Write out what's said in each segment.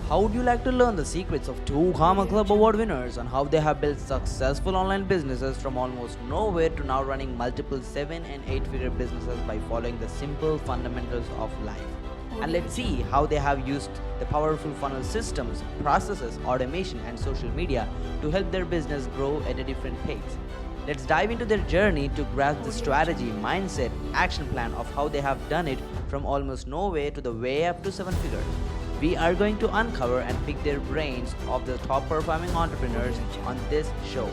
How would you like to learn the secrets of two Karma Club Award winners on how they have built successful online businesses from almost nowhere to now running multiple 7 and 8-figure businesses by following the simple fundamentals of life? And let's see how they have used the powerful funnel systems, processes, automation, and social media to help their business grow at a different pace. Let's dive into their journey to grasp the strategy, mindset, action plan of how they have done it from almost nowhere to the way up to 7 figures. We are going to uncover and pick their brains of the top performing entrepreneurs on this show,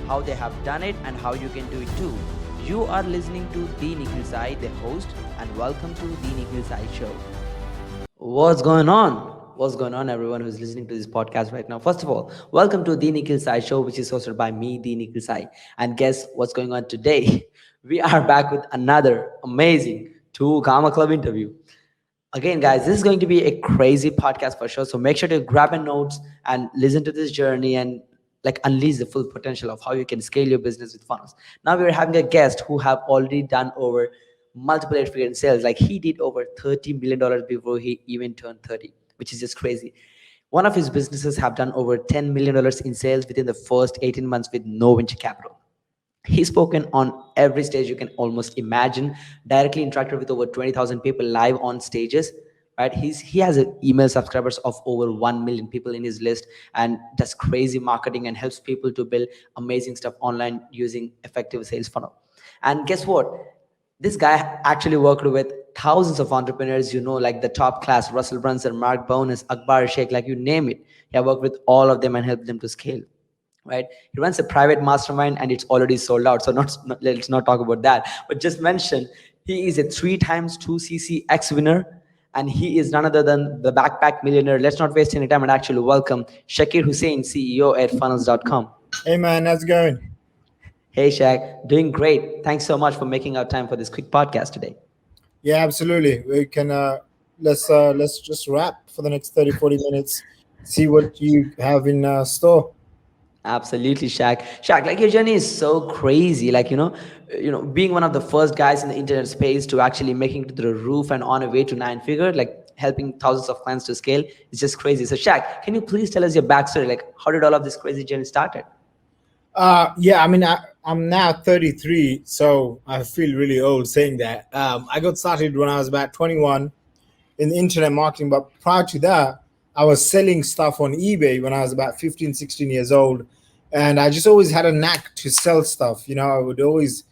how they have done it and how you can do it too. You are listening to the Nikhil Sai, the host, and welcome to the Nikhil Sai Show. What's going on? What's going on, everyone who's listening to this podcast right now? First of all, welcome to the Nikhil Sai Show, which is hosted by me, the Nikhil Sai. And guess what's going on today? We are back with another amazing two Karma Club interview. Again, guys, this is going to be a crazy podcast for sure. So make sure to grab your notes and listen to this journey and like unleash the full potential of how you can scale your business with funnels. Now we're having a guest who have already done over multiple 8-figure in sales. Like he did over $30 million before he even turned 30, which is just crazy. One of his businesses have done over $10 million in sales within the first 18 months with no venture capital. He's spoken on every stage you can almost imagine, directly interacted with over 20,000 people live on stages, right? He has email subscribers of over 1 million people in his list and does crazy marketing and helps people to build amazing stuff online using effective sales funnel. And guess what? This guy actually worked with thousands of entrepreneurs, like the top class, Russell Brunson, Mark Bonus, Akbar Sheikh, like you name it. He have worked with all of them and helped them to scale. Right, he runs a private mastermind and it's already sold out, so let's not talk about that, but just mention he is a 3 times 2CCX winner and he is none other than the backpack millionaire. Let's not waste any time and actually welcome Shaqir Hussyin, CEO at funnels.com. Hey man, how's it going? Hey Shaq, doing great. Thanks so much for making our time for this quick podcast today. Yeah, absolutely. We can let's just wrap for the next 30-40 minutes, see what you have in store. Absolutely, Shaq. Shaq, like your journey is so crazy. Like being one of the first guys in the internet space to actually making it to the roof and on a way to 9-figure, like helping thousands of clients to scale, is just crazy. So, Shaq, can you please tell us your backstory? Like, how did all of this crazy journey started? Yeah, I mean, I'm now 33, so I feel really old saying that. I got started when I was about 21 in the internet marketing, but prior to that, I was selling stuff on eBay when I was about 15, 16 years old. And I just always had a knack to sell stuff. I would always,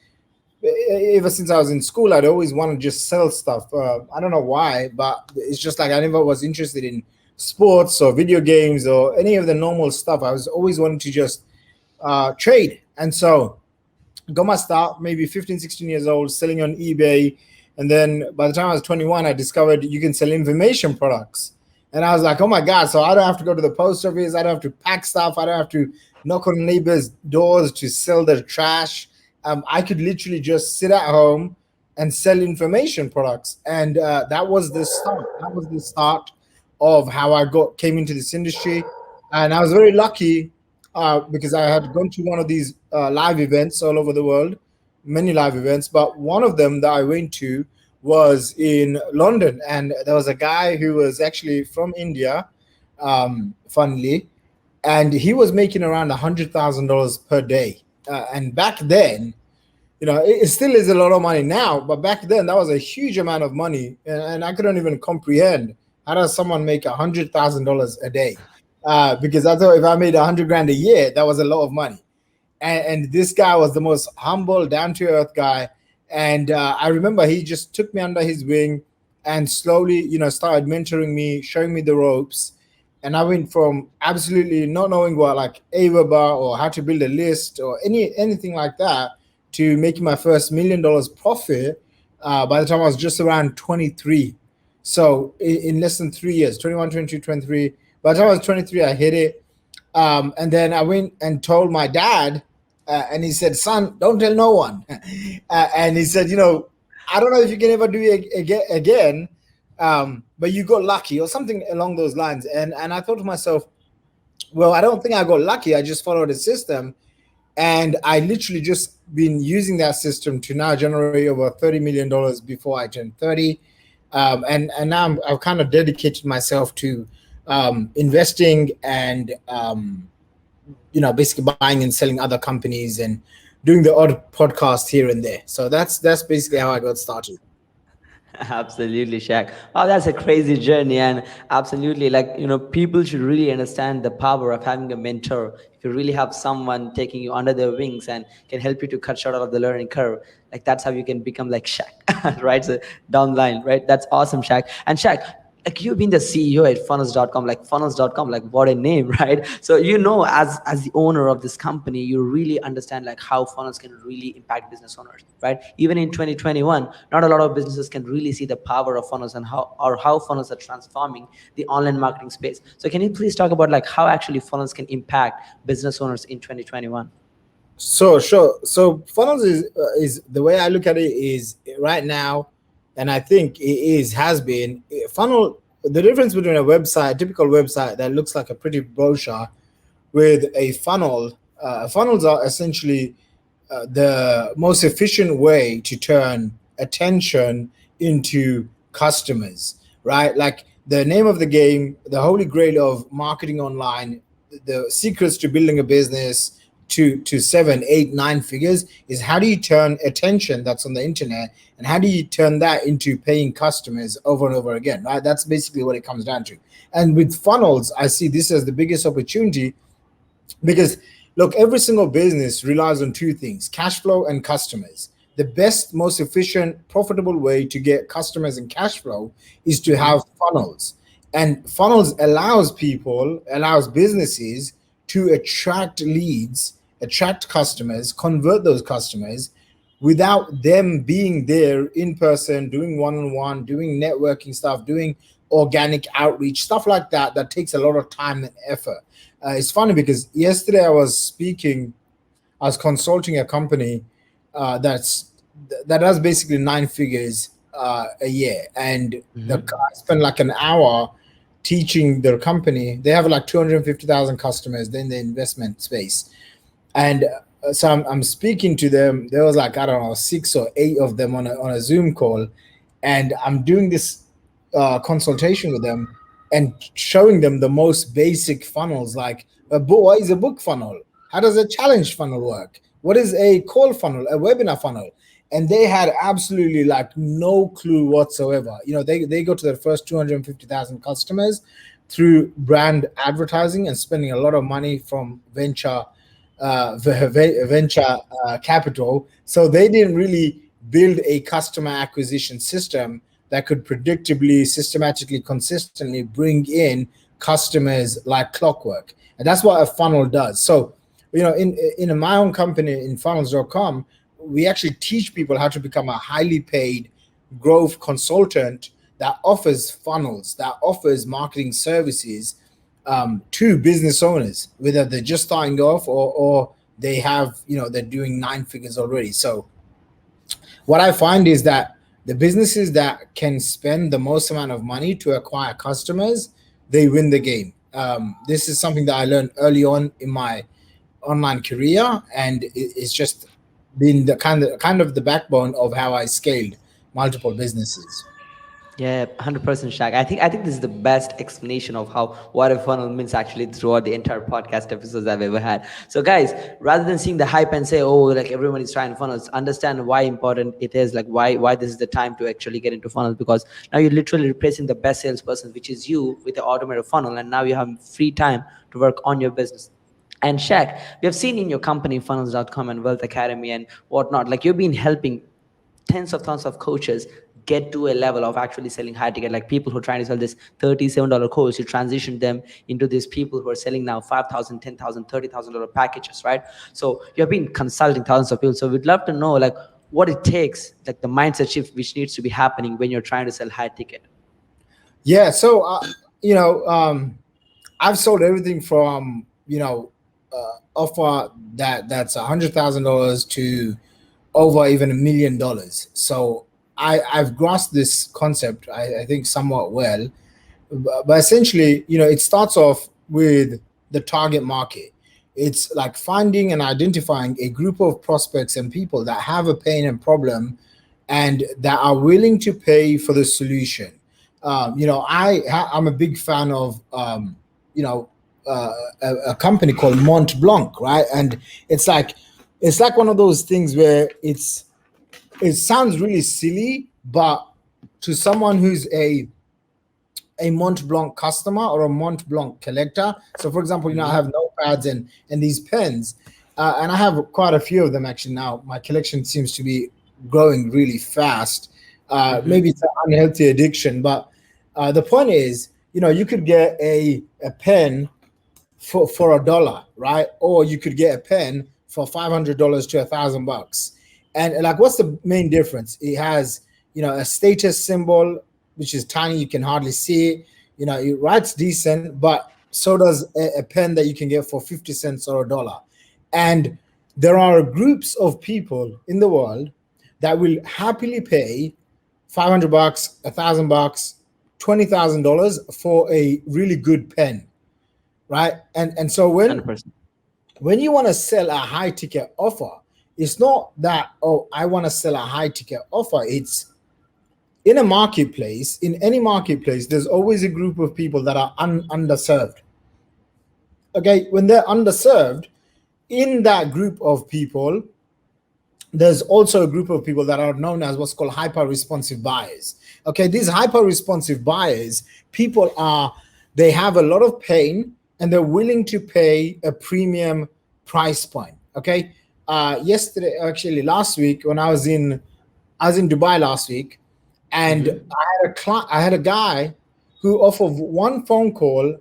ever since I was in school, I'd always want to just sell stuff. I don't know why, but it's just like I never was interested in sports or video games or any of the normal stuff. I was always wanting to just trade. And so got my start maybe 15, 16 years old selling on eBay. And then by the time I was 21, I discovered you can sell information products. And I was like, oh my God, so I don't have to go to the post office. I don't have to pack stuff. I don't have to knock on neighbors' doors to sell their trash. I could literally just sit at home and sell information products. And that was the start. That was the start of how I came into this industry. And I was very lucky because I had gone to one of these live events all over the world, many live events. But one of them that I went to was in London, and there was a guy who was actually from India, funnily, and he was making around $100,000 per day. And back then, it still is a lot of money now, but back then that was a huge amount of money, and I couldn't even comprehend how does someone make $100,000 a day? Because I thought if I made 100 grand a year, that was a lot of money. And this guy was the most humble, down to earth guy. And I remember he just took me under his wing and slowly, started mentoring me, showing me the ropes. And I went from absolutely not knowing what like Aweber or how to build a list or anything like that to making my first $1 million profit by the time I was just around 23. So in less than 3 years, 21, 22, 23. By the time I was 23, I hit it. And then I went and told my dad, and he said, son, don't tell no one. And he said, I don't know if you can ever do it again, but you got lucky or something along those lines. And I thought to myself, well, I don't think I got lucky. I just followed the system. And I literally just been using that system to now generate over $30 million before I turned 30. And now I've kind of dedicated myself to investing and basically buying and selling other companies and doing the odd podcast here and there. So that's basically how I got started. Absolutely, Shaq. Oh, that's a crazy journey, and absolutely, like people should really understand the power of having a mentor. If you really have someone taking you under their wings and can help you to cut short of the learning curve, like that's how you can become like Shaq, right? So down the line, right? That's awesome, Shaq. And Shaq, like you've been the CEO at funnels.com, like funnels.com, like what a name, right? So as the owner of this company, you really understand like how funnels can really impact business owners, right? Even in 2021, not a lot of businesses can really see the power of funnels and how funnels are transforming the online marketing space. So can you please talk about like how actually funnels can impact business owners in 2021? So sure. So funnels is the way I look at it is right now, and I think it is has been funnel. The difference between a website, a typical website that looks like a pretty brochure, with a funnel. Funnels are essentially the most efficient way to turn attention into customers, right? Like the name of the game, the holy grail of marketing online, the secrets to building a business to 7, 8, 9 figures is how do you turn attention that's on the internet and how do you turn that into paying customers over and over again, right? That's basically what it comes down to. And with funnels, I see this as the biggest opportunity because look, every single business relies on two things: cash flow and customers. The best, most efficient, profitable way to get customers and cash flow is to Mm-hmm. have funnels. And funnels allows businesses to attract leads, attract customers, convert those customers without them being there in person, doing one-on-one, doing networking stuff, doing organic outreach, stuff like that, that takes a lot of time and effort. It's funny because yesterday I was consulting a company that's that does basically 9 figures a year, and I spent like an hour teaching their company. They have like 250,000 customers in the investment space, and so I'm speaking to them. There was like I don't know 6 or 8 of them on a Zoom call, and I'm doing this consultation with them and showing them the most basic funnels, like what is a book funnel? How does a challenge funnel work? What is a call funnel? A webinar funnel? And they had absolutely like no clue whatsoever. They go to their first 250,000 customers through brand advertising and spending a lot of money from venture capital. So they didn't really build a customer acquisition system that could predictably, systematically, consistently bring in customers like clockwork. And that's what a funnel does. So, in my own company in funnels.com, we actually teach people how to become a highly paid growth consultant that offers funnels, that offers marketing services to business owners, whether they're just starting off or they have, they're doing 9 figures already. So what I find is that the businesses that can spend the most amount of money to acquire customers, they win the game. This is something that I learned early on in my online career, and it's just been the kind of the backbone of how I scaled multiple businesses. Yeah, 100% Shaq. I think this is the best explanation of how what a funnel means actually throughout the entire podcast episodes I've ever had. So guys, rather than seeing the hype and say, oh, like everyone is trying funnels, understand why important it is, like why this is the time to actually get into funnels, because now you're literally replacing the best salesperson, which is you, with the automated funnel, and now you have free time to work on your business. And Shaq, we have seen in your company funnels.com and Wealth Academy and whatnot, like you've been helping tens of thousands of coaches get to a level of actually selling high ticket, like people who are trying to sell this $37 course, you transition them into these people who are selling now 5,000, 10,000, $30,000 packages, right? So you have been consulting thousands of people, so we'd love to know like what it takes, like the mindset shift which needs to be happening when you're trying to sell high ticket. Yeah. So, I've sold everything from, offer that's $100,000 to over even $1 million. So I've grasped this concept, I think, somewhat well. But essentially, it starts off with the target market. It's like finding and identifying a group of prospects and people that have a pain and problem and that are willing to pay for the solution. I'm a big fan of you know a company called Mont Blanc, right? And it's like one of those things where it sounds really silly, but to someone who's a Mont Blanc customer or a Mont Blanc collector. So, for example, I Mm-hmm. have notepads and these pens, and I have quite a few of them actually now. My collection seems to be growing really fast. Mm-hmm. Maybe it's an unhealthy addiction, but the point is, you could get a pen for $1, right? Or you could get a pen for $500 to $1,000. And like, what's the main difference? It has, a status symbol, which is tiny, you can hardly see it. It writes decent, but so does a pen that you can get for 50 cents or $1. And there are groups of people in the world that will happily pay $500, $1,000, $20,000 for a really good pen, right? And so when 100%. when you want to sell a high ticket offer, it's not that, oh, I want to sell a high ticket offer. It's in a marketplace, in any marketplace, there's always a group of people that are underserved. Okay, when they're underserved, in that group of people, there's also a group of people that are known as what's called hyper responsive buyers. Okay, these hyper responsive buyers, they have a lot of pain and they're willing to pay a premium price point. Okay, yesterday, actually last week, when I was in Dubai last week, and Mm-hmm. I had a guy who, off of one phone call,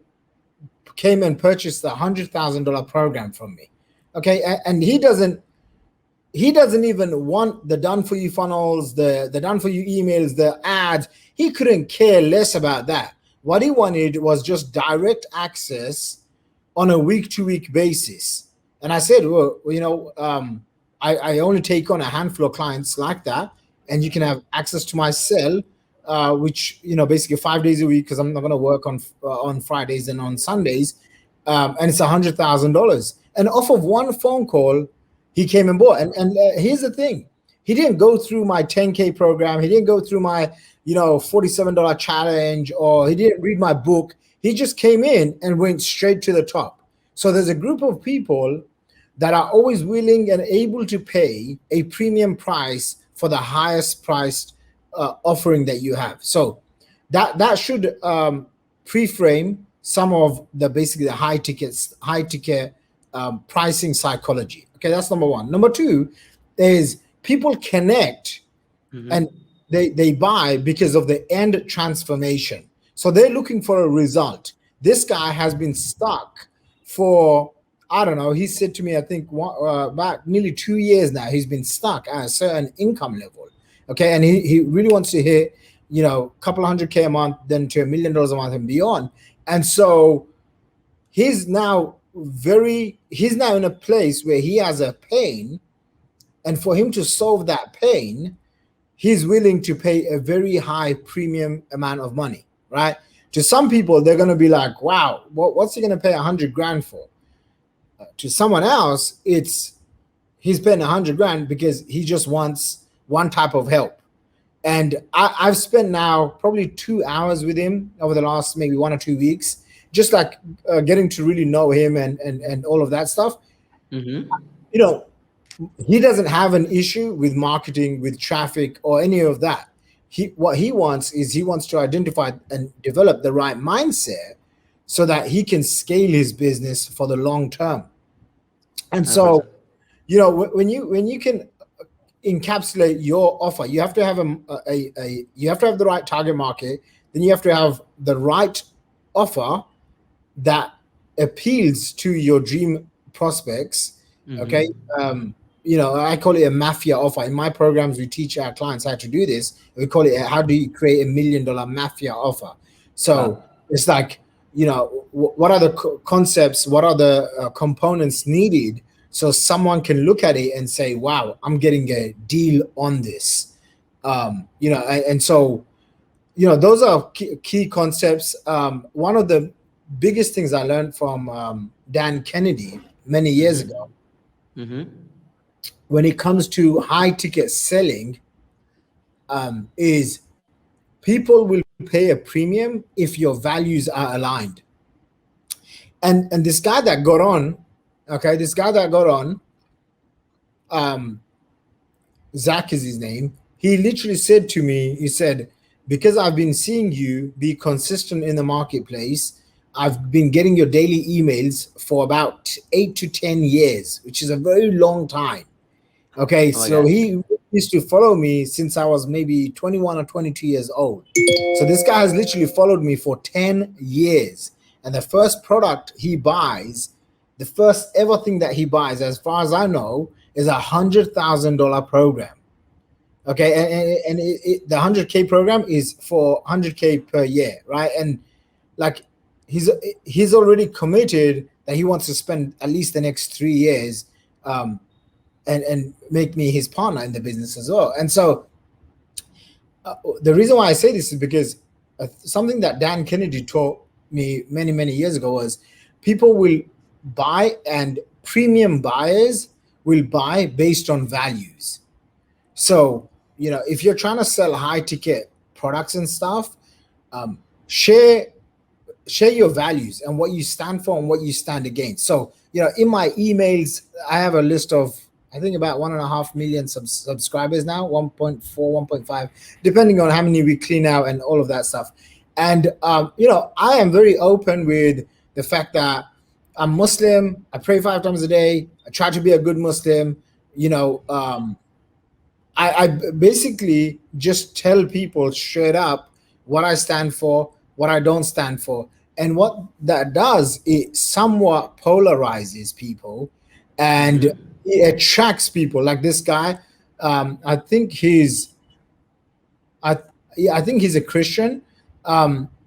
came and purchased a $100,000 program from me. Okay, and he doesn't even want the done for you funnels, the done for you emails, the ads. He couldn't care less about that. What he wanted was just direct access on a week to week basis. And I said, well, I only take on a handful of clients like that, and you can have access to my cell, which basically 5 days a week, because I'm not going to work on Fridays and on Sundays, and it's $100,000. And off of one phone call, he came and bought. And here's the thing: he didn't go through my 10K program. He didn't go through my $47 challenge, or he didn't read my book. He just came in and went straight to the top. So there's a group of people that are always willing and able to pay a premium price for the highest priced offering that you have. So that should pre-frame some of the basically the high ticket pricing psychology. Okay, that's number one. Number two is people connect Mm-hmm. and they buy because of the end transformation. So they're looking for a result. This guy has been stuck for, I don't know, he said to me, I think about nearly 2 years now, he's been stuck at a certain income level. Okay, and he really wants to hit a couple of hundred K a month, then to $1 million a month and beyond. And so he's now in a place where he has a pain, and for him to solve that pain, he's willing to pay a very high premium amount of money, right? To some people, they're going to be like, wow, what's he going to pay 100 grand for? To someone else, he's paying 100 grand because he just wants one type of help. And I've spent now probably 2 hours with him over the last maybe 1 or 2 weeks, just like getting to really know him and all of that stuff. Mm-hmm. You know, he doesn't have an issue with marketing, with traffic, or any of that. What he wants to identify and develop the right mindset so that he can scale his business for the long term. And so, 100%. when you can encapsulate your offer, you have to have you have to have the right target market. Then you have to have the right offer that appeals to your dream prospects. Okay. Mm-hmm. I call it a mafia offer. In my programs, we teach our clients how to do this. We call it how do you create $1 million mafia offer. So Wow. it's like, what are the concepts, what are the components needed, so someone can look at it and say, wow, I'm getting a deal on this. And so those are key concepts. One of the biggest things I learned from Dan Kennedy many years Mm-hmm. ago, Mm-hmm. when it comes to high ticket selling, is people will pay a premium if your values are aligned. And this guy that got on, okay, this guy that got on, um, Zach is his name. He literally said to me, he said, because I've been seeing you be consistent in the marketplace, I've been getting your daily emails for about 8 to 10 years, which is a very long time. Okay, Oh my so god. he used to follow me since I was maybe 21 or 22 years old. So this guy has literally followed me for 10 years. And the first product he buys, the first ever thing that he buys, as far as I know, is $100,000 program. Okay, the 100K program is for 100K per year, right? And like he's already committed that he wants to spend at least the next 3 years, and make me his partner in the business as well. And so the reason why I say this is because something that Dan Kennedy taught me many years ago was people will buy, and premium buyers will buy based on values. So, if you're trying to sell high ticket products and stuff, share your values and what you stand for and what you stand against. So, in my emails, I have a list of, I think, about 1.5 million subscribers now, 1.4, 1.5, depending on how many we clean out and all of that stuff. And, I am very open with the fact that I'm Muslim. I pray 5 times a day. I try to be a good Muslim. I basically just tell people straight up what I stand for, what I don't stand for. And what that does, it somewhat polarizes people, and it attracts people. Like this guy, I think he's a Christian.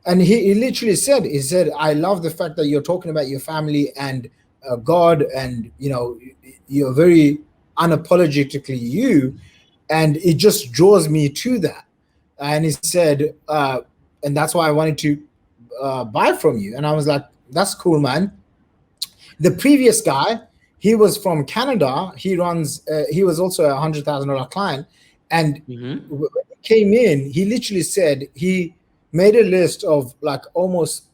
And he literally said, I love the fact that you're talking about your family and God, and you're very unapologetically you, and it just draws me to that. And he said, and that's why I wanted to buy from you. And I was like, that's cool, man. The previous guy, he was from Canada. He was also a $100,000 client. And when he came in, he literally said he made a list of like almost,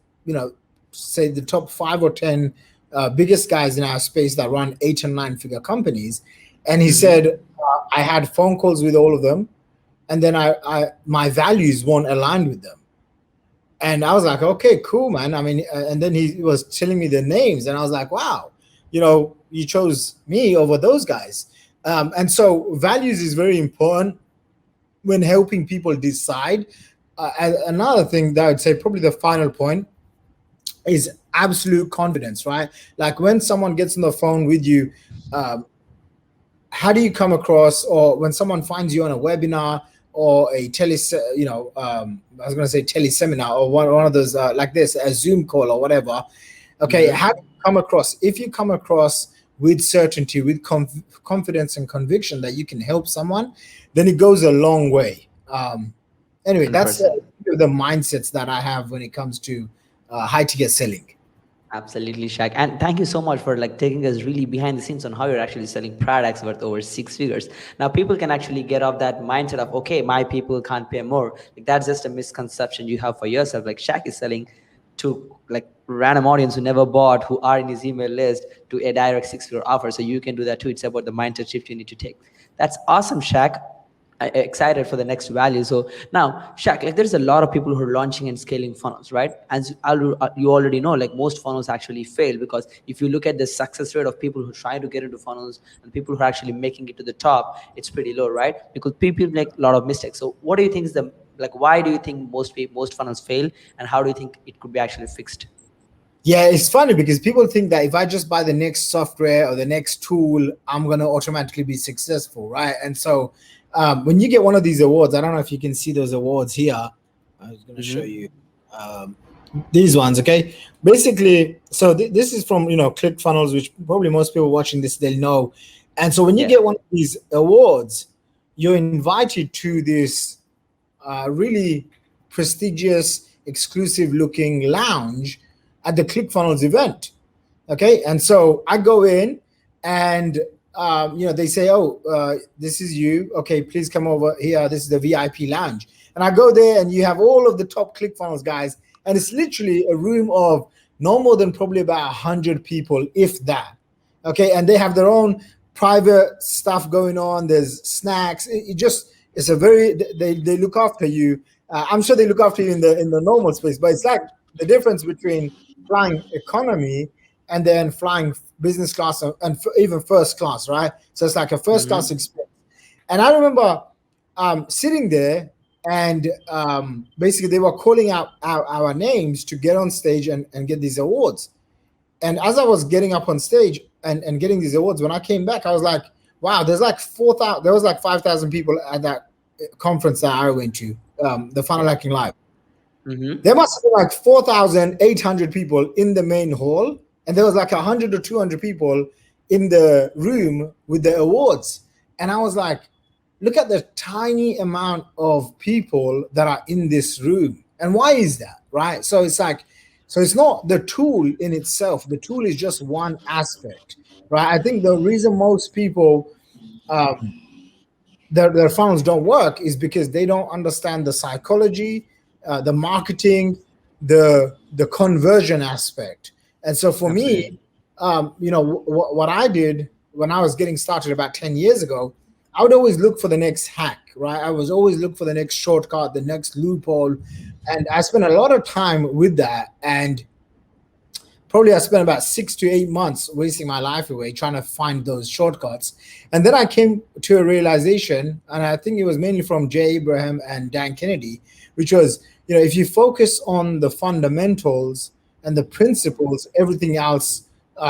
say the top 5 or 10 biggest guys in our space that run 8 and 9 figure companies. And he said, I had phone calls with all of them, and then my values weren't aligned with them. And I was like, okay, cool, man. I mean, and then he was telling me the names, and I was like, wow, you chose me over those guys. And so values is very important when helping people decide. Another thing that I would say, probably the final point, is absolute confidence, right? Like when someone gets on the phone with you, how do you come across, or when someone finds you on a webinar or a I was going to say teleseminar, or one of those like this, a Zoom call or whatever. Okay, how do you come across? If you come across with certainty, with confidence and conviction that you can help someone, then it goes a long way. Anyway, 100%. that's the mindsets that I have when it comes to high ticket selling. Absolutely, Shaq. And thank you so much for taking us really behind the scenes on how you're actually selling products worth over 6 figures. Now, people can actually get off that mindset of, okay, my people can't pay more. That's just a misconception you have for yourself. Like Shaq is selling to random audience who never bought, who are in his email list, to a direct 6-figure offer. So you can do that too. It's about the mindset shift you need to take. That's awesome, Shaq. Excited for the next value. So now, Shaq, there's a lot of people who are launching and scaling funnels, right? As you already know, most funnels actually fail, because if you look at the success rate of people who try to get into funnels and people who are actually making it to the top, it's pretty low, right? Because people make a lot of mistakes. So what do you think is why do you think most funnels fail, and how do you think it could be actually fixed? Yeah, it's funny because people think that if I just buy the next software or the next tool, I'm going to automatically be successful, right? And so when you get one of these awards, I don't know if you can see those awards here. I was going to show you these ones, okay? Basically, so this is from, ClickFunnels, which probably most people watching this, they'll know. And so when you get one of these awards, you're invited to this really prestigious, exclusive-looking lounge at the ClickFunnels event, okay? And so I go in, and they say, oh, this is you. Okay, please come over here. This is the VIP lounge. And I go there, and you have all of the top ClickFunnels guys, and it's literally a room of no more than probably about 100 people, if that. Okay, and they have their own private stuff going on. There's snacks. It's a very, they look after you. I'm sure they look after you in the normal space, but it's like the difference between flying economy and then flying business class and even first class, right? So it's like a first class experience. And I remember sitting there, and basically they were calling out our names to get on stage and get these awards. And as I was getting up on stage and getting these awards, when I came back, I was like, wow, there was like 5,000 people at that conference that I went to, the Funnel Hacking Live. There must have been like 4,800 people in the main hall, and there was like 100 or 200 people in the room with the awards. And I was like, look at the tiny amount of people that are in this room. And why is that, right? So it's not the tool in itself. The tool is just one aspect, right? I think the reason most people, their funnels don't work is because they don't understand the psychology, the marketing, the conversion aspect. And so for me, what I did when I was getting started about 10 years ago, I would always look for the next hack, right? I was always look for the next shortcut, the next loophole. And I spent a lot of time with that. And probably I spent about 6 to 8 months wasting my life away trying to find those shortcuts. And then I came to a realization, and I think it was mainly from Jay Abraham and Dan Kennedy, which was, if you focus on the fundamentals and the principles, everything else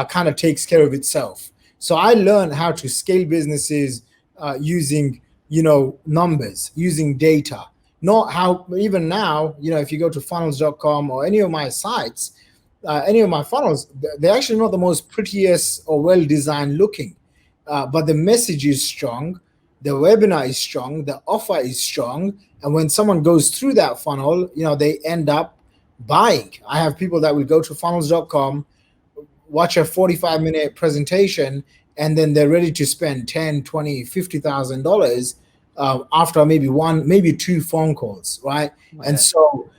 kind of takes care of itself. So I learned how to scale businesses using, numbers, using data. Not how, even now, if you go to funnels.com or any of my sites, any of my funnels, they're actually not the most prettiest or well-designed looking, but the message is strong, the webinar is strong, the offer is strong, and when someone goes through that funnel, they end up buying. I have people that will go to funnels.com, watch a 45-minute presentation, and then they're ready to spend $10, $20, $50,000 after maybe 2 phone calls, right? And so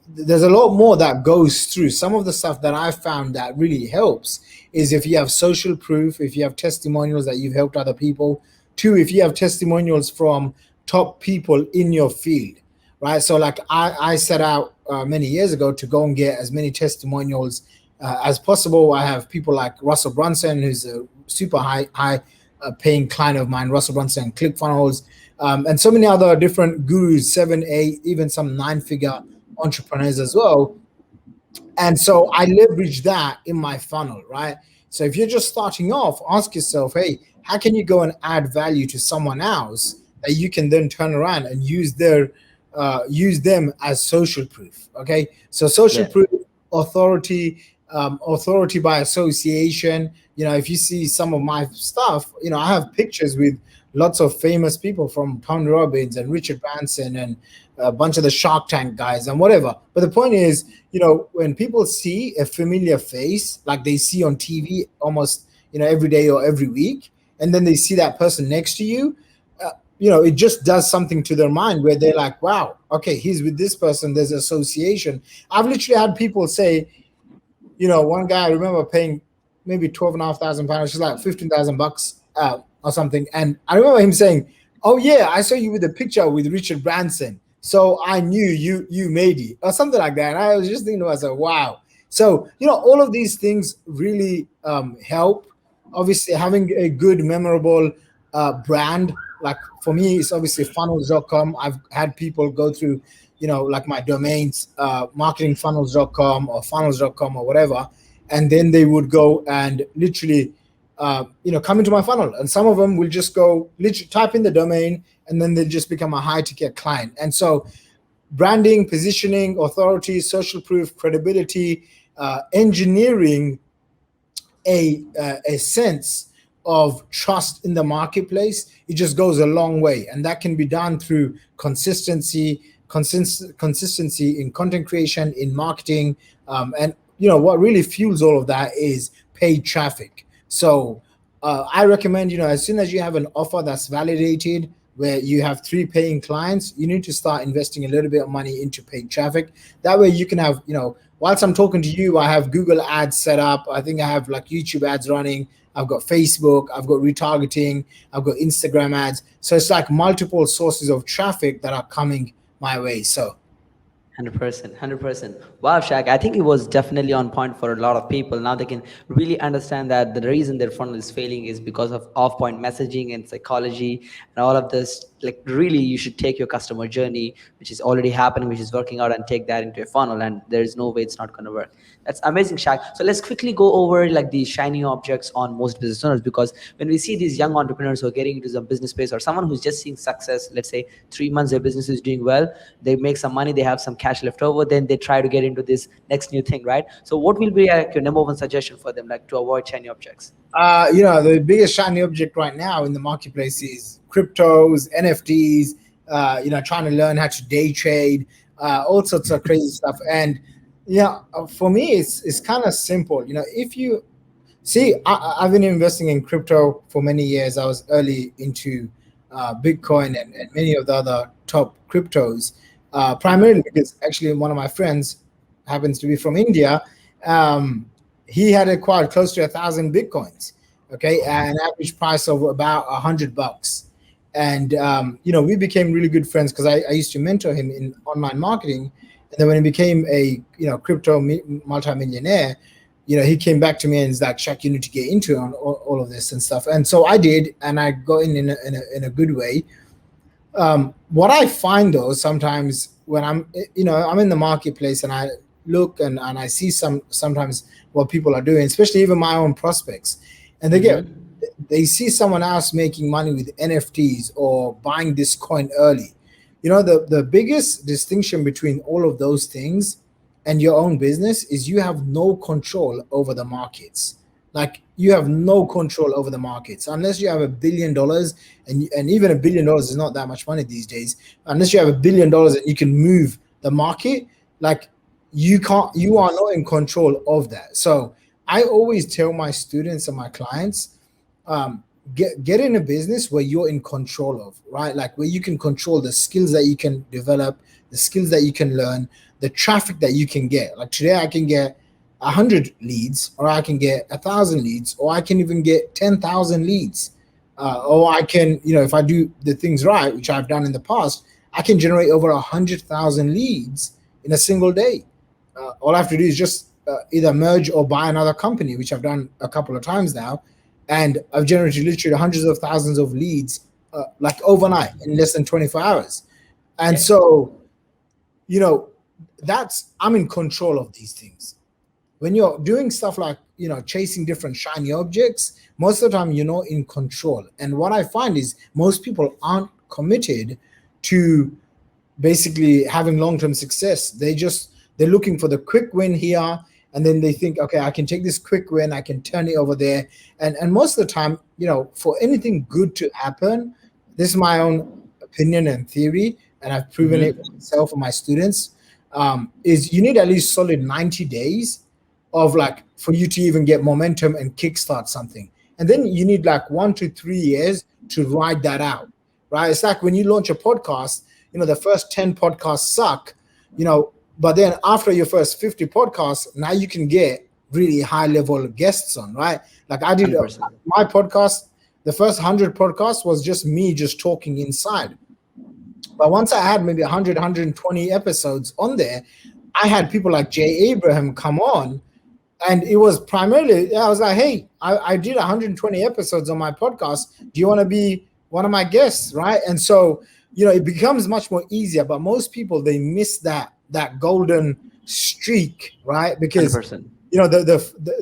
there's a lot more that goes through. Some of the stuff that I found that really helps is if you have social proof, if you have testimonials that you've helped other people. 2, if you have testimonials from top people in your field, right? So like I set out many years ago to go and get as many testimonials as possible. I have people like Russell Brunson, who's a super high paying client of mine, Russell Brunson, ClickFunnels, and so many other different gurus, 7, 8, even some 9-figure entrepreneurs as well. And so I leverage that in my funnel, right? So if you're just starting off, ask yourself, hey, how can you go and add value to someone else that you can then turn around and use them as social proof? Okay, so social proof, authority, authority by association. If you see some of my stuff, I have pictures with lots of famous people from Tony Robbins and Richard Branson and a bunch of the Shark Tank guys and whatever. But the point is, when people see a familiar face, like they see on TV almost, every day or every week, and then they see that person next to you, it just does something to their mind where they're like, wow, okay, he's with this person, there's association. I've literally had people say, one guy I remember paying maybe £12,500, which is like $15,000 or something. And I remember him saying, oh yeah, I saw you with a picture with Richard Branson, so I knew you made it, or something like that. And I was just thinking to myself, wow. So, all of these things really help. Obviously, having a good, memorable brand, like for me, it's obviously funnels.com. I've had people go through, like my domains, marketingfunnels.com or funnels.com or whatever, and then they would go and literally, come into my funnel. And some of them will just go, literally type in the domain, and then they just become a high-ticket client. And so branding, positioning, authority, social proof, credibility, engineering a sense of trust in the marketplace, it just goes a long way. And that can be done through consistency in content creation, in marketing, and what really fuels all of that is paid traffic. So I recommend, as soon as you have an offer that's validated, where you have 3 paying clients, you need to start investing a little bit of money into paid traffic. That way you can have, whilst I'm talking to you, I have Google ads set up. I think I have like YouTube ads running. I've got Facebook, I've got retargeting, I've got Instagram ads. So it's like multiple sources of traffic that are coming my way. So 100%, 100%. Wow, Shaq, I think it was definitely on point for a lot of people. Now they can really understand that the reason their funnel is failing is because of off-point messaging and psychology and all of this. Like, really, you should take your customer journey, which is already happening, which is working out, and take that into a funnel. And there is no way it's not going to work. That's amazing, Shaq. So let's quickly go over like the shiny objects on most business owners, because when we see these young entrepreneurs who are getting into some business space, or someone who's just seeing success, let's say 3 months their business is doing well, they make some money, they have some cash left over, then they try to get into this next new thing, right? So what will be like your number one suggestion for them, like to avoid shiny objects? the biggest shiny object right now in the marketplace is cryptos, NFTs, trying to learn how to day trade, all sorts of crazy stuff. And for me, it's kind of simple. If you see, I've been investing in crypto for many years. I was early into Bitcoin and many of the other top cryptos, primarily because actually one of my friends happens to be from India. He had acquired close to 1,000 Bitcoins, okay, at an average price of about $100. And we became really good friends because I used to mentor him in online marketing. And then when he became a crypto multimillionaire, he came back to me and he's like, Shaq, you need to get into all of this and stuff. And so I did, and I got in a good way. What I find though, sometimes when I'm in the marketplace and I look and I see sometimes what people are doing, especially even my own prospects, and they see someone else making money with NFTs or buying this coin early. The biggest distinction between all of those things and your own business is you have no control over the markets. Like, you have no control over the markets unless you have $1 billion, and even $1 billion is not that much money these days. Unless you have $1 billion and you can move the market, like, you are not in control of that. So I always tell my students and my clients, get in a business where you're in control of, right? Like, where you can control the skills that you can develop, the skills that you can learn, the traffic that you can get. Like, today I can get 100 leads, or I can get 1,000 leads, or I can even get 10,000 leads. Or I can, if I do the things right, which I've done in the past, I can generate over 100,000 leads in a single day. All I have to do is just either merge or buy another company, which I've done a couple of times now. And I've generated literally hundreds of thousands of leads, like overnight, in less than 24 hours. And so, I'm in control of these things. When you're doing stuff like, chasing different shiny objects, most of the time you're not in control. And what I find is most people aren't committed to basically having long-term success. They're looking for the quick win here. And then they think, okay, I can take this quick win, I can turn it over there. And most of the time, for anything good to happen, this is my own opinion and theory, and I've proven it for myself and my students, is you need at least solid 90 days of for you to even get momentum and kickstart something. And then you need 1 to 3 years to ride that out, right? It's like when you launch a podcast, the first 10 podcasts suck, but then after your first 50 podcasts, now you can get really high level guests on, right? Like I did my podcast, the first 100 podcasts was just me just talking inside. But once I had maybe 100, 120 episodes on there, I had people like Jay Abraham come on. And it was primarily, I was like, hey, I did 120 episodes on my podcast. Do you want to be one of my guests, right? And so, it becomes much more easier. But most people, they miss that golden streak, right? Because 100%.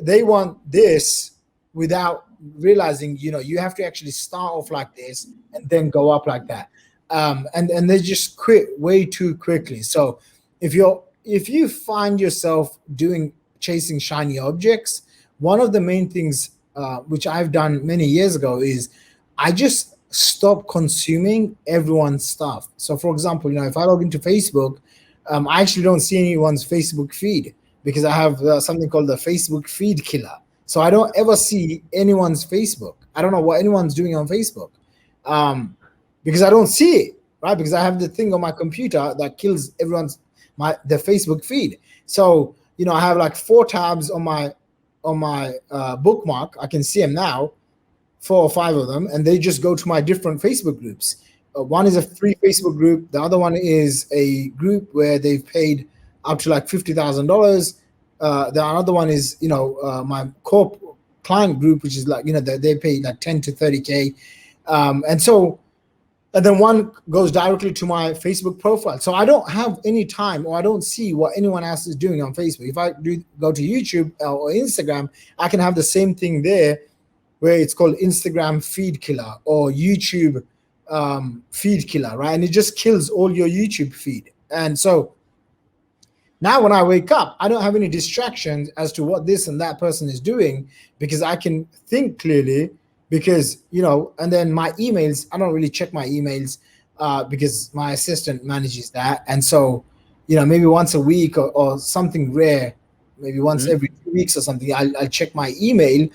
they want this without realizing, you have to actually start off like this and then go up like that. And they just quit way too quickly. So if you find yourself chasing shiny objects, one of the main things which I've done many years ago is I just stop consuming everyone's stuff. So for example, if I log into Facebook, I actually don't see anyone's Facebook feed because I have something called the Facebook feed killer. So I don't ever see anyone's Facebook. I don't know what anyone's doing on Facebook. because I don't see it, right? Because I have the thing on my computer that kills everyone's the Facebook feed. So I have like 4 tabs on my bookmark. I can see them now, 4 or 5 of them, and they just go to my different Facebook groups. One is a free Facebook group. The other one is a group where they've paid up to like $50,000. The other one is my corp client group, which is like they pay like 10 to 30K, and then one goes directly to my Facebook profile. So I don't have any time, or I don't see what anyone else is doing on Facebook. If I do go to YouTube or Instagram, I can have the same thing there, where it's called Instagram feed killer or YouTube feed killer, right? And it just kills all your YouTube feed. And so now when I wake up, I don't have any distractions as to what this and that person is doing, because I can think clearly. Because and then my emails, I don't really check my emails because my assistant manages that. And so maybe once a week or something rare, maybe once every 2 weeks or something, I'll check my email,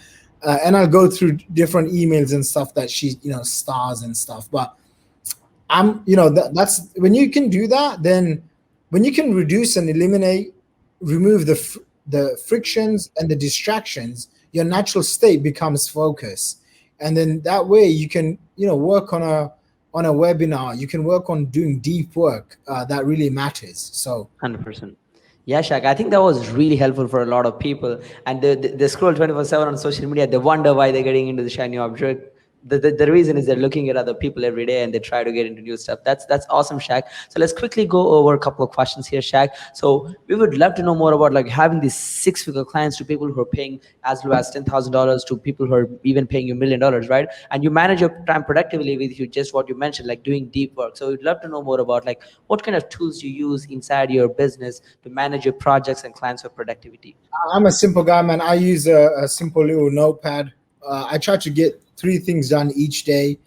and I'll go through different emails and stuff that she stars and stuff. But I'm that's when you can do that, then when you can reduce and remove the frictions and the distractions, your natural state becomes focus. And then that way you can work on a webinar. You can work on doing deep work that really matters. So 100%. Yeah, Shaq, I think that was really helpful for a lot of people. And they scroll 24/7 on social media. They wonder why they're getting into the shiny object. The reason is they're looking at other people every day and they try to get into new stuff. That's awesome, Shaq. So let's quickly go over a couple of questions here, Shaq. So we would love to know more about like having these 6-figure clients, to people who are paying as low as $10,000 to people who are even paying you $1 million, right? And you manage your time productively with just what you mentioned, like doing deep work. So we'd love to know more about like what kind of tools you use inside your business to manage your projects and clients for productivity. I'm a simple guy, man. I use a simple little notepad. I try to get 3 things done each day,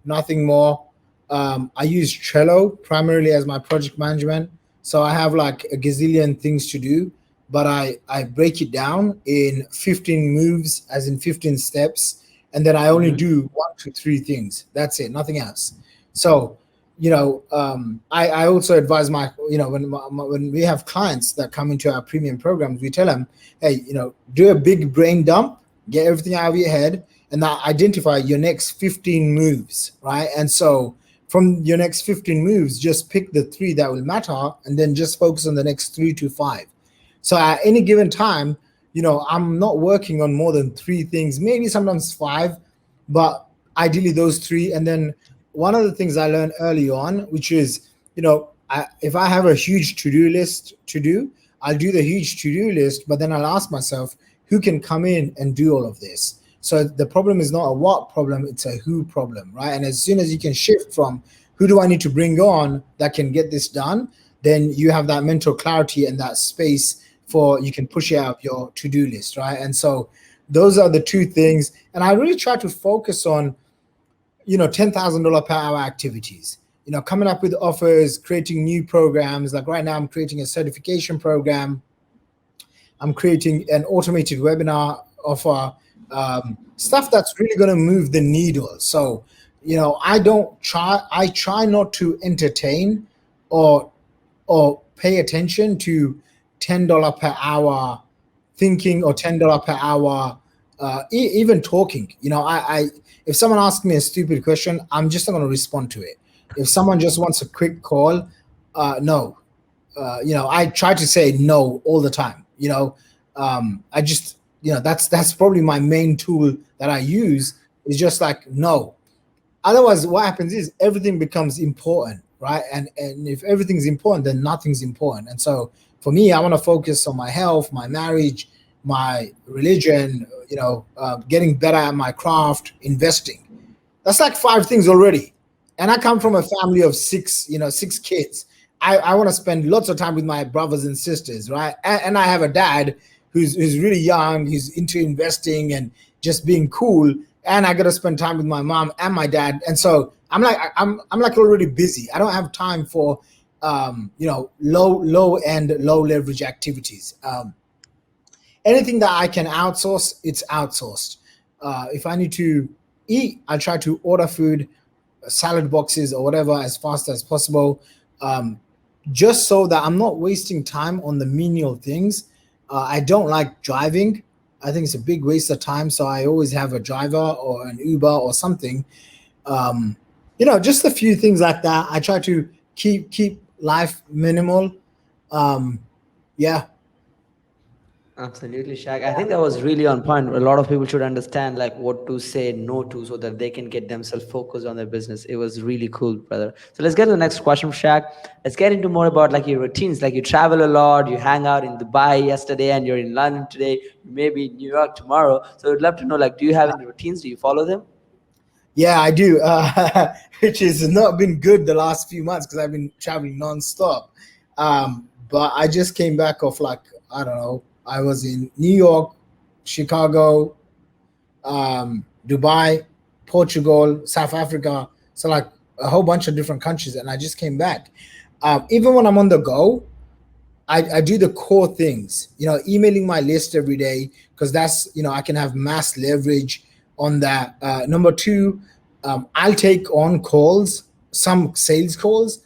nothing more. I use Trello primarily as my project management. So I have like a gazillion things to do, but I break it down in 15 moves, as in 15 steps. And then I only do 1 to 3 things. That's it, nothing else. So, I also advise when we have clients that come into our premium programs, we tell them, hey, do a big brain dump, get everything out of your head, and now identify your next 15 moves, right? And so from your next 15 moves, just pick the 3 that will matter, and then just focus on the next 3 to 5. So at any given time, I'm not working on more than 3 things, maybe sometimes 5, but ideally those 3. And then one of the things I learned early on, which is, if I have a huge to-do list to do, I'll do the huge to-do list, but then I'll ask myself, who can come in and do all of this? So the problem is not a what problem, it's a who problem, right? And as soon as you can shift from who do I need to bring on that can get this done, then you have that mental clarity and that space for you can push it out of your to-do list, right? And so those are the 2 things. And I really try to focus on, $10,000 per hour activities, coming up with offers, creating new programs. Like right now I'm creating a certification program. I'm creating an automated webinar offer, stuff that's really going to move the needle. So, I try not to entertain or pay attention to $10 per hour thinking or $10 per hour, even talking. If someone asks me a stupid question, I'm just not going to respond to it. If someone just wants a quick call, no. I try to say no all the time. I just, that's probably my main tool that I use, is just like no. Otherwise, what happens is everything becomes important, right? And if everything's important, then nothing's important. And so for me, I want to focus on my health, my marriage, my religion, getting better at my craft, investing. That's like 5 things already. And I come from a family of 6 kids. I want to spend lots of time with my brothers and sisters, right? And I have a dad who's really young, who's into investing and just being cool. And I got to spend time with my mom and my dad. And so I'm like already busy. I don't have time for low end, low leverage activities. Anything that I can outsource, it's outsourced. If I need to eat, I try to order food. salad boxes or whatever as fast as possible, um, just so that I'm not wasting time on the menial things. I don't like driving. I think it's a big waste of time. So I always have a driver or an Uber or something. Um, just a few things like that. I try to keep life minimal. Um, yeah, Absolutely, Shaq. I think that was really on point. A lot of people should understand like what to say no to so that they can get themselves focused on their business. It was really cool, brother. So let's get to the next question, Shaq. Let's get into more about like your routines. Like you travel a lot, you hang out in Dubai yesterday and you're in London today, you may be in New York tomorrow. So I'd love to know like do you have any routines? Do you follow them? yeah, I do. Which has not been good the last few months because I've been traveling nonstop. But I just came back off like I don't know. I was in New York, Chicago, Dubai, Portugal, South Africa. So like a whole bunch of different countries, and I just came back. Even when I'm on the go, I do the core things, emailing my list every day because that's, I can have mass leverage on that. Number two, I'll take on calls, some sales calls,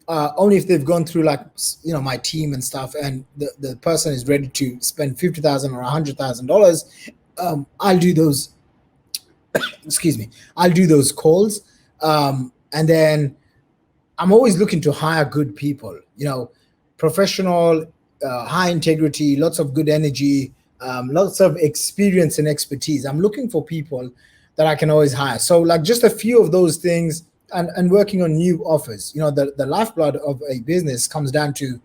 only if they've gone through like, my team and stuff, and the person is ready to spend 50,000 or $100,000. I'll do those, excuse me, I'll do those calls. And then I'm always looking to hire good people, professional, high integrity, lots of good energy, lots of experience and expertise. I'm looking for people that I can always hire. So, like, just a few of those things, and working on new offers. The lifeblood of a business comes down to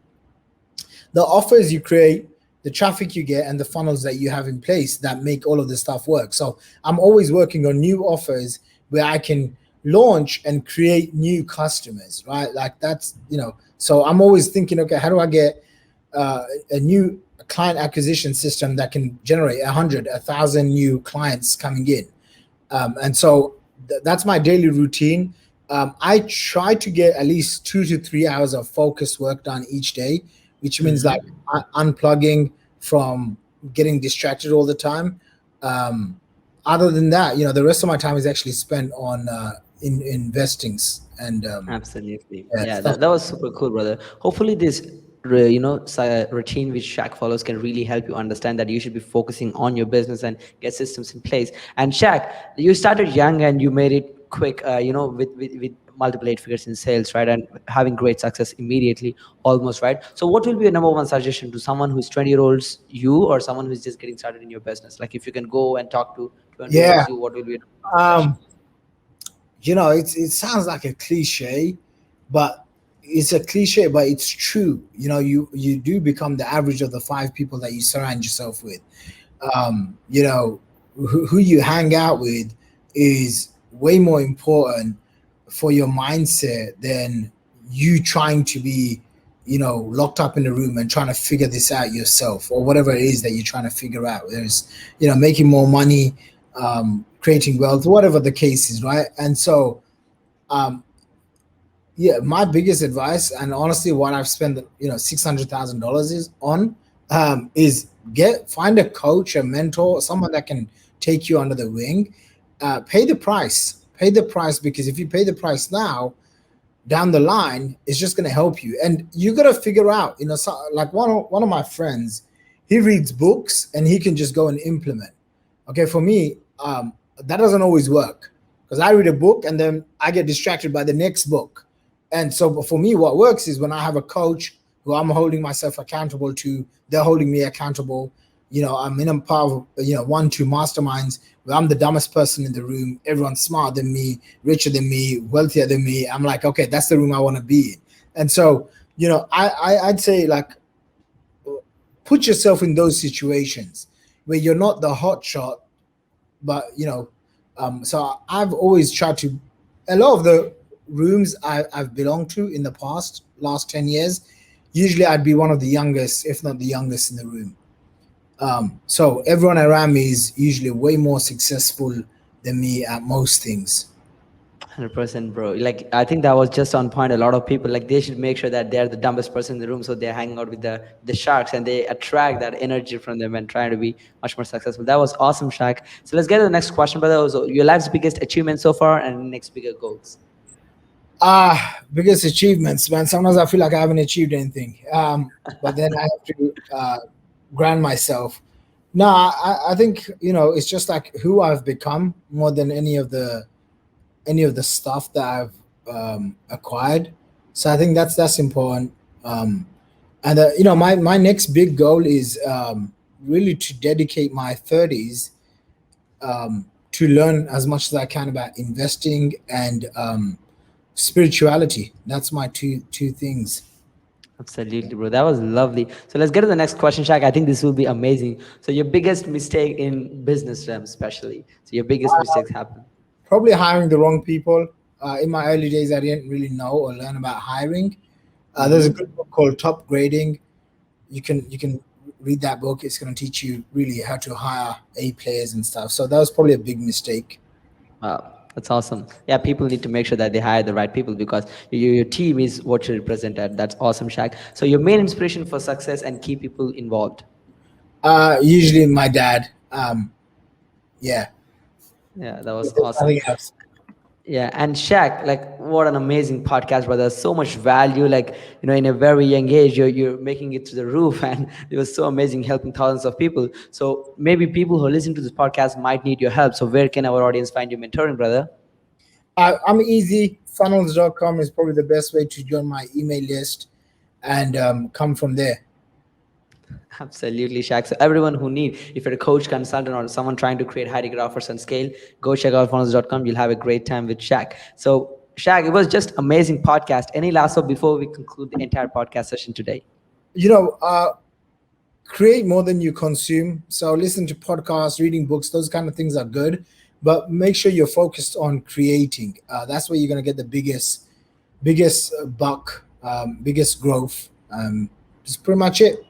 the offers you create, the traffic you get, and the funnels that you have in place that make all of this stuff work. So, I'm always working on new offers where I can launch and create new customers, right? Like so I'm always thinking, okay, how do I get a new client acquisition system that can generate 1,000 new clients coming in? And so that's my daily routine. I try to get at least 2 to 3 hours of focused work done each day, which means like Mm-hmm. unplugging from getting distracted all the time. Other than that, the rest of my time is actually spent on in investings and Absolutely. yeah, Yeah, stuff. that was super cool, brother. Hopefully, this routine which Shaq follows can really help you understand that you should be focusing on your business and get systems in place. And Shaq, you started young and you made it quick, with multiple eight figures in sales, right? And having great success immediately, almost, right? So, what will be your number one suggestion to someone who's 20-year-olds you or someone who's just getting started in your business? Like, if you can go and talk to 20-year-olds Yeah. you, what will be your number one suggestion? Um, it sounds like a cliche, but it's a cliche, but it's true. You do become the average of the five people that you surround yourself with. um, you know, who you hang out with is way more important for your mindset than you trying to be, locked up in a room and trying to figure this out yourself or whatever it is that you're trying to figure out. There's, making more money, creating wealth, whatever the case is, right? And so, um, yeah, my biggest advice, and honestly, what I've spent, $600,000 is on, is find a coach, a mentor, someone that can take you under the wing. Pay the price, because if you pay the price now, down the line, it's just going to help you. And you got to figure out, like one of my friends, he reads books and he can just go and implement. Okay, for me, that doesn't always work because I read a book and then I get distracted by the next book. And so for me, what works is when I have a coach who I'm holding myself accountable to, they're holding me accountable. I'm in a part of, 1, 2 masterminds where I'm the dumbest person in the room. Everyone's smarter than me, richer than me, wealthier than me. I'm like, okay, that's the room I want to be in. And so, I'd say like put yourself in those situations where you're not the hot shot, but so I've always tried to, a lot of the rooms I've belonged to in the last 10 years, usually I'd be one of the youngest, if not the youngest in the room. So everyone around me is usually way more successful than me at most things. 100%, bro. Like, I think that was just on point. A lot of people, like, they should make sure that they're the dumbest person in the room, so they're hanging out with the sharks, and they attract that energy from them and trying to be much more successful. That was awesome, Shaq. So let's get to the next question, brother. So your life's biggest achievement so far and next bigger goals. Biggest achievements, man. Sometimes I feel like I haven't achieved anything. But then I have to ground myself. No, I think it's just like who I've become more than any of the stuff that I've acquired. So I think that's important. And my next big goal is really to dedicate my 30s to learn as much as I can about investing and spirituality. That's my two things. Absolutely, bro. That was lovely. So let's get to the next question, Shaq. I think this will be amazing. So your biggest mistake in business realm, especially. So your biggest mistakes happen. Probably hiring the wrong people. In my early days, I didn't really know or learn about hiring. There's a Mm-hmm. good book called Top Grading. You can read that book. It's going to teach you really how to hire A players and stuff. So that was probably a big mistake. Wow, that's awesome. Yeah, people need to make sure that they hire the right people because your team is what you represent. At. That's awesome, Shaq. So your main inspiration for success and keep people involved. Usually my dad. Yeah, Yeah, that was there's awesome. nothing else. Yeah, and Shaq, like what an amazing podcast, brother. So much value, like in a very young age, you're making it to the roof, and it was so amazing, helping thousands of people. So maybe people who listen to this podcast might need your help. So where can our audience find you mentoring, brother? I'm easy. Funnels.com is probably the best way to join my email list and come from there. Absolutely, Shaq. So everyone who need, if you're a coach, consultant, or someone trying to create high degree offers and scale, go check out funnels.com. You'll have a great time with Shaq. So Shaq, it was just amazing podcast. Any last word before we conclude the entire podcast session today? You know, create more than you consume. So listen to podcasts, reading books, those kind of things are good, but make sure you're focused on creating. That's where you're going to get the biggest buck, biggest growth. That's pretty much it.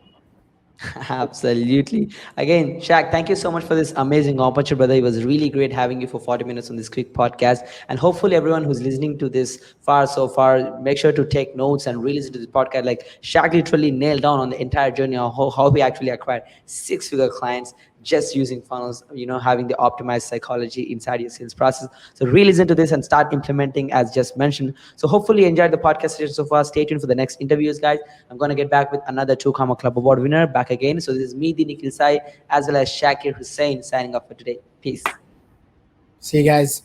Absolutely. Again, Shaq, thank you so much for this amazing opportunity, brother. It was really great having you for 40 minutes on this quick podcast. And hopefully, everyone who's listening to this so far, make sure to take notes and really listen to this podcast. Like, Shaq literally nailed down on the entire journey of how we actually acquired six-figure clients just using funnels, having the optimized psychology inside your sales process. So really listen to this and start implementing as just mentioned. So hopefully you enjoyed the podcast session so far. Stay tuned for the next interviews, guys. I'm going to get back with another two Comma Club Award winner back again. So this is me, the Nikhil Sai, as well as Shaqir Hussyin signing off for today. Peace. See you guys.